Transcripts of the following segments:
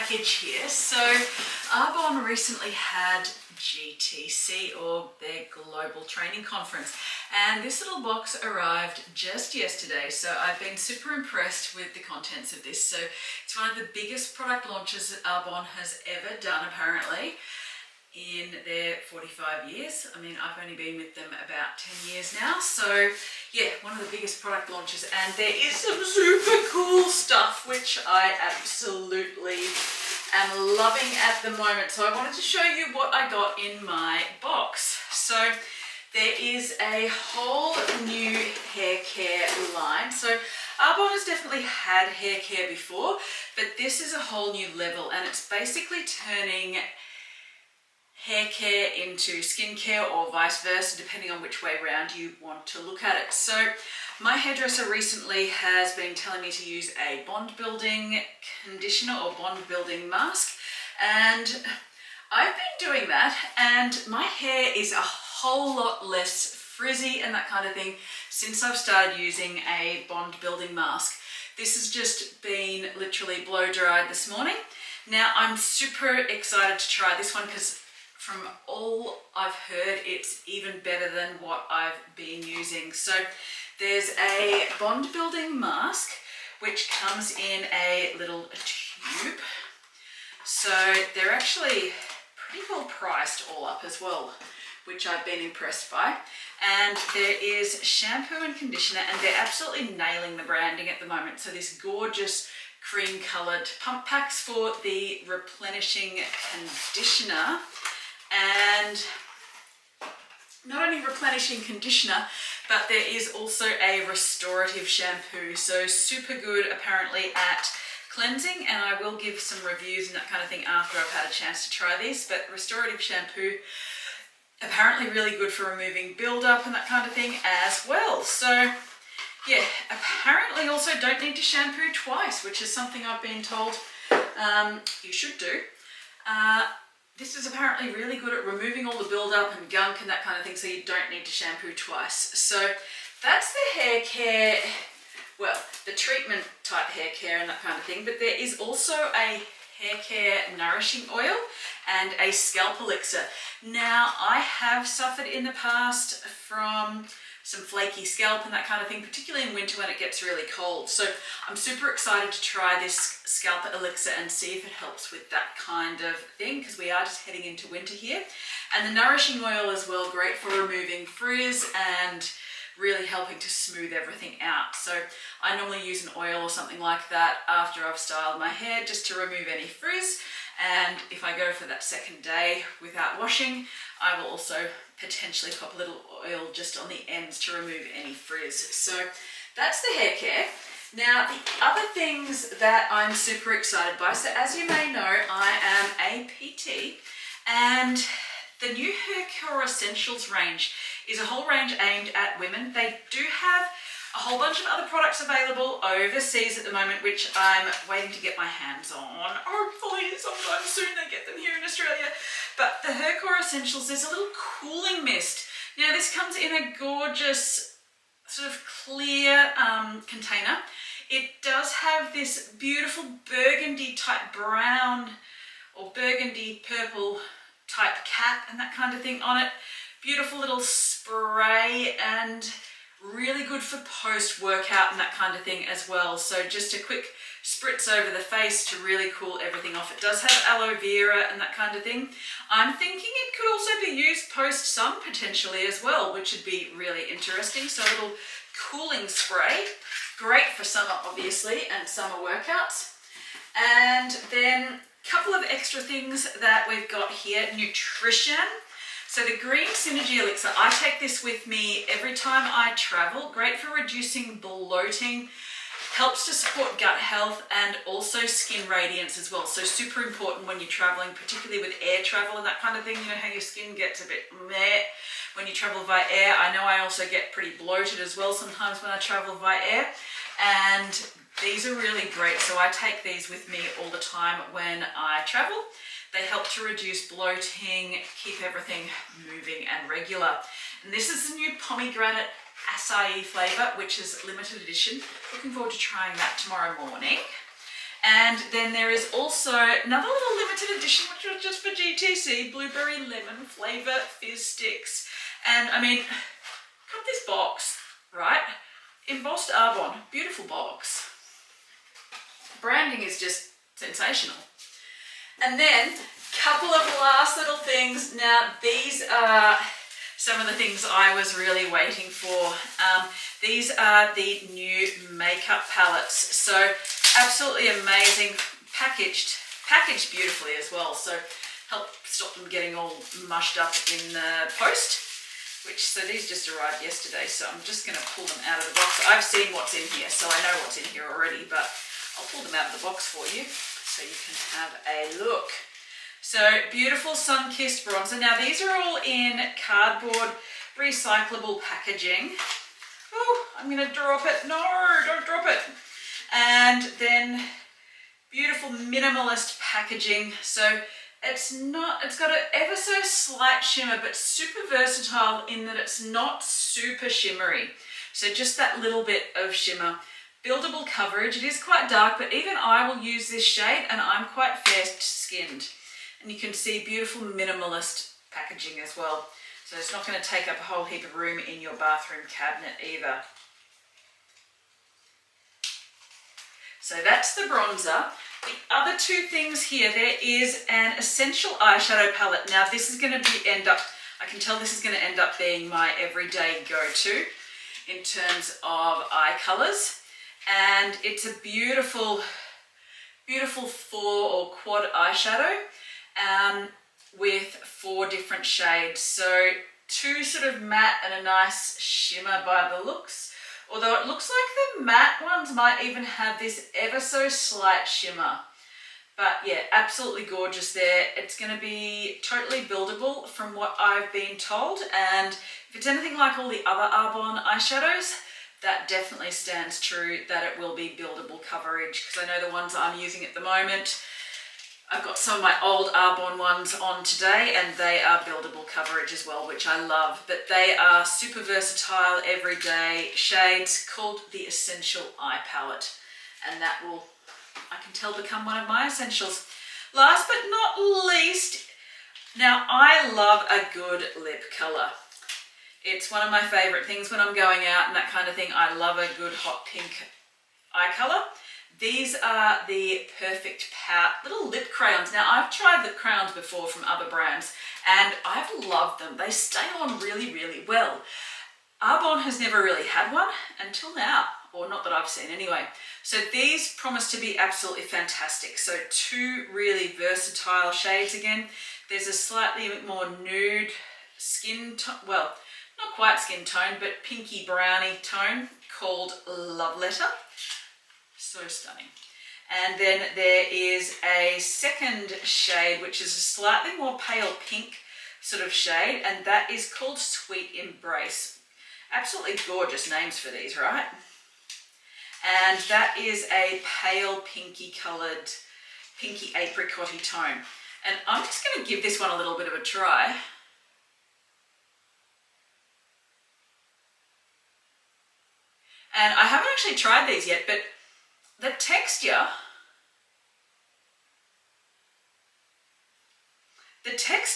package here. So Arbonne recently had GTC, or their global training conference, and this little box arrived just yesterday. So I've been super impressed with the contents of this. So it's one of the biggest product launches that Arbonne has ever done, apparently, in their 45 years. I mean, I've only been with them about 10 years now. So yeah, one of the biggest product launches, and there is some super cool stuff which I absolutely am loving at the moment. So I wanted to show you what I got in my box. So there is a whole new hair care line. So Arbonne has definitely had hair care before, but this is a whole new level, and it's basically turning hair care into skincare, or vice versa, depending on which way round you want to look at it. So my hairdresser recently has been telling me to use a bond building conditioner or bond building mask, and I've been doing that, and my hair is a whole lot less frizzy and that kind of thing since I've started using a bond building mask. This has just been literally blow dried this morning. Now I'm super excited to try this one because from all I've heard, it's even better than what I've been using. So there's a bond building mask which comes in a little tube. So they're actually pretty well priced all up as well, which I've been impressed by. And there is shampoo and conditioner, and they're absolutely nailing the branding at the moment. So this gorgeous cream coloured pump packs for the replenishing conditioner, and not only replenishing conditioner, but there is also a restorative shampoo. So super good apparently at cleansing, and I will give some reviews and that kind of thing after I've had a chance to try these. But restorative shampoo, apparently really good for removing build-up and that kind of thing as well. So yeah, apparently also don't need to shampoo twice, which is something I've been told you should do. This is apparently really good at removing all the build-up and gunk and that kind of thing, so you don't need to shampoo twice. So that's the hair care, well, the treatment type hair care and that kind of thing. But there is also a hair care nourishing oil and a scalp elixir. Now, I have suffered in the past from some flaky scalp and that kind of thing, particularly in winter when it gets really cold. So I'm super excited to try this scalp elixir and see if it helps with that kind of thing, because we are just heading into winter here. And the nourishing oil as well, great for removing frizz and really helping to smooth everything out. So I normally use an oil or something like that after I've styled my hair, just to remove any frizz. And if I go for that second day without washing, I will also potentially pop a little oil just on the ends to remove any frizz. So that's the hair care. Now, the other things that I'm super excited by, so as you may know, I am a PT, and the new haircare essentials range is a whole range aimed at women. They do have a whole bunch of other products available overseas at the moment, which I'm waiting to get my hands on. Hopefully sometime soon they get them here in Australia. But the haircare essentials, there's a little cooling mist. Now this comes in a gorgeous sort of clear container. It does have this beautiful burgundy type brown or burgundy purple type cap and that kind of thing on it. Beautiful little spray, and really good for post-workout and that kind of thing as well. So just a quick spritz over the face to really cool everything off. It does have aloe vera and that kind of thing. I'm thinking it could also be used post-sun potentially as well, which would be really interesting. So a little cooling spray, great for summer obviously, and summer workouts. And then a couple of extra things that we've got here, nutrition. So the Green Synergy Elixir, I take this with me every time I travel. Great for reducing bloating, helps to support gut health, and also skin radiance as well. So super important when you're traveling, particularly with air travel and that kind of thing. You know how your skin gets a bit meh when you travel via air. I know I also get pretty bloated as well sometimes when I travel via air, and these are really great. So I take these with me all the time when I travel. They help to reduce bloating, keep everything moving and regular. And this is the new pomegranate acai flavour, which is limited edition. Looking forward to trying that tomorrow morning. And then there is also another little limited edition, which was just for GTC, blueberry lemon flavor fizz sticks. And I mean, got this box, right? Embossed Arbonne, beautiful box. Branding is just sensational. And then a couple of last little things. Now these are some of the things I was really waiting for. These are the new makeup palettes. So absolutely amazing, packaged beautifully as well. So help stop them getting all mushed up in the post. So these just arrived yesterday, so I'm just going to pull them out of the box. I've seen what's in here, so I know what's in here already, but I'll pull them out of the box for you so you can have a look. So beautiful sun-kissed bronzer. Now these are all in cardboard recyclable packaging. Oh, I'm going to drop it. No, don't drop it. And then beautiful minimalist packaging. So it's got an ever so slight shimmer, but super versatile in that it's not super shimmery. So just that little bit of shimmer. Buildable coverage. It is quite dark, but even I will use this shade, and I'm quite fair-skinned. And you can see beautiful minimalist packaging as well. So it's not going to take up a whole heap of room in your bathroom cabinet either. So that's the bronzer. The other two things here, there is an essential eyeshadow palette. Now this is going to I can tell this is going to end up being my everyday go-to in terms of eye colours. And it's a beautiful, beautiful 4 or quad eyeshadow with 4 different shades. So 2 sort of matte and a nice shimmer by the looks. Although it looks like the matte ones might even have this ever so slight shimmer. But yeah, absolutely gorgeous there. It's going to be totally buildable from what I've been told. And if it's anything like all the other Arbonne eyeshadows, that definitely stands true that it will be buildable coverage. Because I know the ones I'm using at the moment, I've got some of my old Arbonne ones on today, and they are buildable coverage as well, which I love. But they are super versatile, everyday shades called the Essential Eye Palette. And that will, I can tell, become one of my essentials. Last but not least, now I love a good lip colour. It's one of my favourite things when I'm going out and that kind of thing. I love a good hot pink eye colour. These are the Perfect Pout little lip crayons. Now I've tried lip crayons before from other brands and I've loved them. They stay on really, really well. Arbonne has never really had one until now, or not that I've seen anyway. So these promise to be absolutely fantastic. So 2 really versatile shades again. There's a slightly more nude skin tone, well, not quite skin tone, but pinky brownie tone called Love Letter. So stunning. And then there is a second shade, which is a slightly more pale pink sort of shade, and that is called Sweet Embrace. Absolutely gorgeous names for these, right? And that is a pale pinky coloured, pinky apricot-y tone. And I'm just going to give this one a little bit of a try. And I haven't actually tried these yet, but the texture,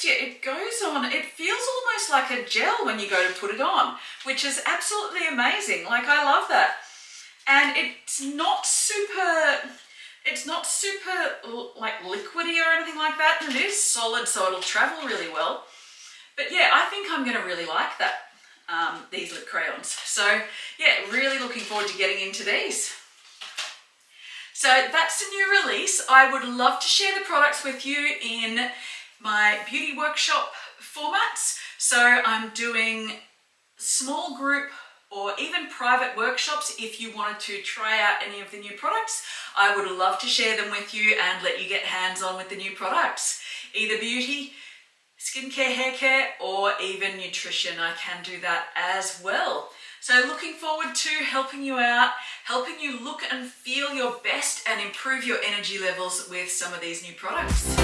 it goes on, it feels almost like a gel when you go to put it on, which is absolutely amazing. Like, I love that. And it's not super like liquidy or anything like that. And it is solid, so it'll travel really well. But yeah, I think I'm going to really like that, these lip crayons. So yeah, really looking forward to getting into these. So that's a new release. I would love to share the products with you in my beauty workshop formats. So I'm doing small group or even private workshops. If you wanted to try out any of the new products, I would love to share them with you and let you get hands-on with the new products. Either beauty, skincare, hair care, or even nutrition. I can do that as well. So looking forward to helping you out, helping you look and feel your best and improve your energy levels with some of these new products.